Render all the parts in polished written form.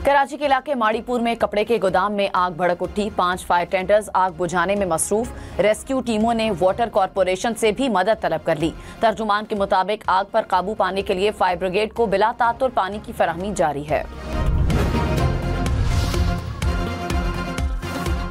कराची के इलाके माड़ीपुर में कपड़े के गोदाम में आग भड़क उठी। 5 फायर टेंडर्स आग बुझाने में मसरूफ। रेस्क्यू टीमों ने वाटर कॉरपोरेशन से भी मदद तलब कर ली। तर्जुमान के मुताबिक आग पर काबू पाने के लिए फायर ब्रिगेड को बिला तातुर पानी की फराहमी जारी है।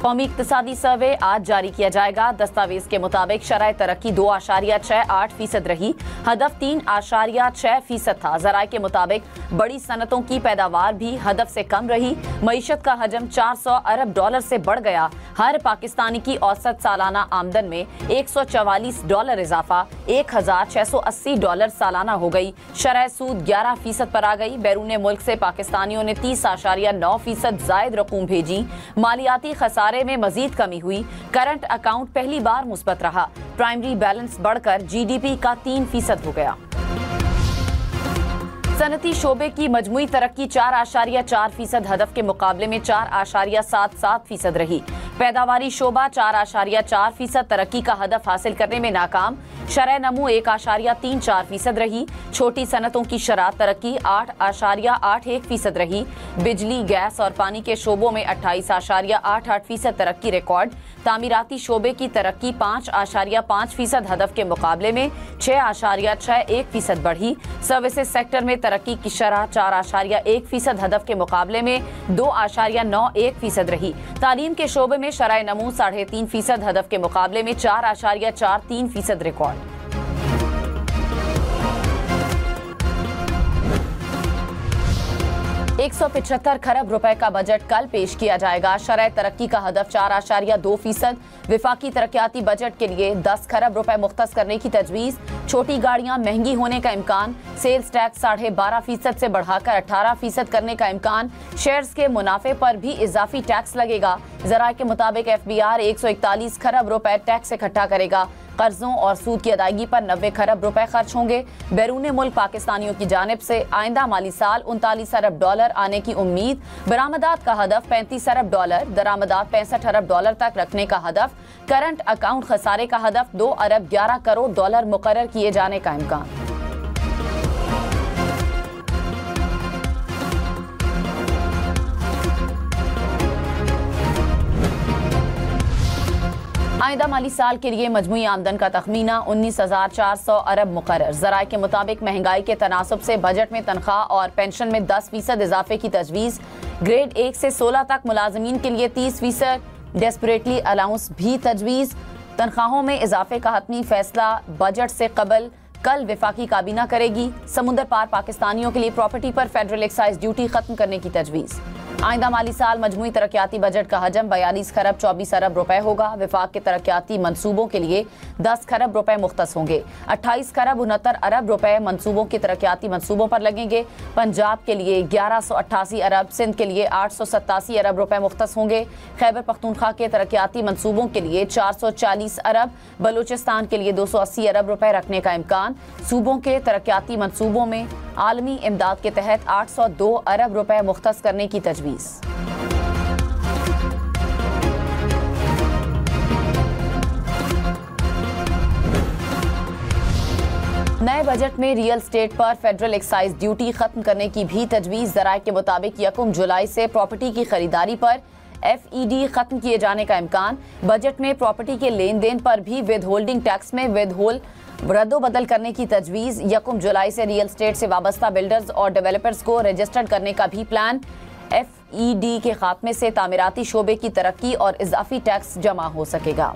कौमी इक्तिसादी सर्वे आज जारी किया जाएगा। दस्तावेज के मुताबिक शरह तरक्की 2.68% रही। हदफ 3.6% था। ज़राए के मुताबिक बड़ी सनतों की पैदावार भी हदफ से कम रही। मईशत का हजम $400 अरब से बढ़ गया। हर पाकिस्तानी की औसत सालाना आमदन में $144 इजाफा $1,680 सालाना हो गई। शरह सूद 11% पर आ गई। बैरून मुल्क से पाकिस्तानियों ने 30.9% जायद रकूम भेजी। मालियाती खसारे में मजीद कमी हुई। करंट अकाउंट पहली बार मुस्बत रहा। प्राइमरी बैलेंस बढ़कर GDP का 3% हो गया। सनती शोबे की मजमूई तरक्की 4.4% हदफ के मुकाबले में 4.77% रही। पैदावारी शोबा 4.4% तरक्की का हदफ हासिल करने में नाकाम। शरह नमू 1.34% रही। छोटी सनतों की शरह तरक्की 8.81% रही। बिजली, गैस और पानी के शोबों में 28.88% तरक्की रिकॉर्ड। तामीराती शोबे की तरक्की 5.5% हदफ के मुकाबले में 6.61% बढ़ी। सर्विसेज सेक्टर में तरक्की की शरह 4.1% हदफ के मुकाबले में 2.91% रही। तालीम के शोबे में शरह नमू 3.5% हदफ के मुकाबले में 4.43% रिकॉर्ड। $175 खरब रुपए का बजट कल पेश किया जाएगा। शरह तरक्की का हदफ 4.2%। विफाकी तरक्याती बजट के लिए 10 खरब रुपए मुख्तस करने की तजवीज़। छोटी गाड़ियां महंगी होने का इम्कान। सेल्स टैक्स 12.5% से बढ़ाकर 18% करने का इम्कान। शेयर्स के मुनाफे पर भी इजाफी टैक्स लगेगा। ज़राए के मुताबिक FBR 141 खरब रुपए टैक्स इकट्ठा करेगा। कर्जों और सूद की अदायगी पर 90 खरब रुपए खर्च होंगे। बैरून मुल्क पाकिस्तानियों की जानिब से आइंदा माली साल $39 अरब आने की उम्मीद। बरामदात का हदफ $35 अरब, दरामदात $65 अरब तक रखने का हदफ। करंट अकाउंट खसारे का हदफ $2 अरब 11 करोड़ मुकर्रर किए जाने का इम्कान। आइंदा माली साल के लिए मजमूई आमदन का तखमीना 19,400 अरब मुकर्रर। ज़राए के मुताबिक महंगाई के तनासब से बजट में तनख्वाह और पेंशन में 10% इजाफे की तजवीज़। ग्रेड 1 से 16 तक मुलाजमीन के लिए 30% डेस्परेटली अलाउंस भी तजवीज़। तनख्वाहों में इजाफे का हतमी फैसला बजट से कबल कल विफाकी काबीना करेगी। समुद्र पार पाकिस्तानियों के लिए प्रॉपर्टी पर फेडरल एक्साइज ड्यूटी खत्म करने की तजवीज़। आइंदा माली साल मजमूई तरक्याती बजट का हजम 42 खरब 24 अरब रुपए होगा। विफाक के तरक्याती मंसूबों के लिए 10 खरब रुपए मुख्तस होंगे। 28 खरब 69 अरब रुपए मंसूबों के तरक्याती मंसूबों पर लगेंगे। पंजाब के लिए 1188 अरब, सिंध के लिए 887 अरब रुपए मुख्तस होंगे। खैबर पख्तूनख्वा के तरक्याती मंसूबों के लिए 440 अरब, बलूचिस्तान के लिए 280 अरब रुपए रखने का इम्कान। सूबों के तरक्याती मंसूबों में आलमी इमदाद के तहत 802 अरब रुपए मुख्तस करने की तजवीज़। नए बजट में रियल स्टेट पर फेडरल एक्साइज ड्यूटी खत्म करने की भी तजवीज़। ज़राए के मुताबिक 1 जुलाई से प्रॉपर्टी की खरीदारी पर FED खत्म किए जाने का इम्कान। बजट में प्रॉपर्टी के लेन देन पर भी विद होल्डिंग टैक्स में रद्दोबदल करने की तजवीज़। 1 जुलाई से रियल स्टेट से वाबस्ता बिल्डर्स और डेवलपर्स को रजिस्टर्ड करने का भी प्लान। FED के खात्मे से तामीराती शोबे की तरक्की और इजाफी टैक्स जमा हो सकेगा।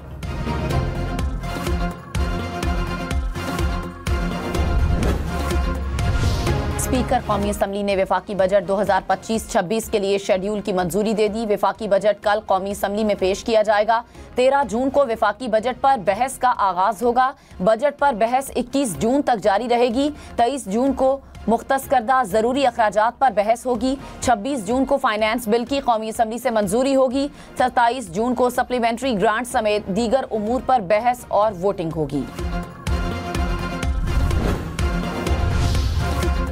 स्पीकर कौमी असम्बली ने वफाकी बजट 2025-26 के लिए शेड्यूल की मंजूरी दे दी। वफाकी बजट कल कौमी असम्बली में पेश किया जाएगा। 13 जून को वफाकी बजट पर बहस का आगाज होगा। बजट पर बहस 21 जून तक जारी रहेगी। 23 जून को मुख्तस करदा जरूरी अखराजात पर बहस होगी। 26 जून को फाइनेंस बिल की कौमी असम्बली से मंजूरी होगी। 27 जून को सप्लीमेंट्री ग्रांट समेत दीगर उमूर पर बहस और वोटिंग होगी।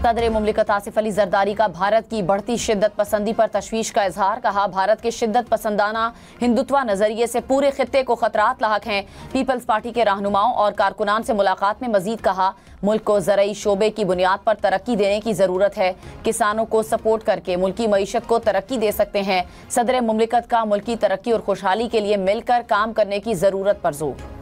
सदर मुमलिकत आसिफ अली जरदारी का भारत की बढ़ती शिद्दत पसंदी पर तशवीश का इजहार। कहा, भारत के शिद्दत पसंदाना हिंदुत्व नजरिए से पूरे खित्ते को खतरात लाहक हैं। पीपल्स पार्टी के रहनुमाओं और कारकुनान से मुलाकात में मजीद कहा, मुल्क को ज़रई शोबे की बुनियाद पर तरक्की देने की ज़रूरत है। किसानों को सपोर्ट करके मुल्की मईशत को तरक्की दे सकते हैं। सदर मुमलिकत का मुल्की तरक्की और खुशहाली के लिए मिलकर काम करने की ज़रूरत पर जोर।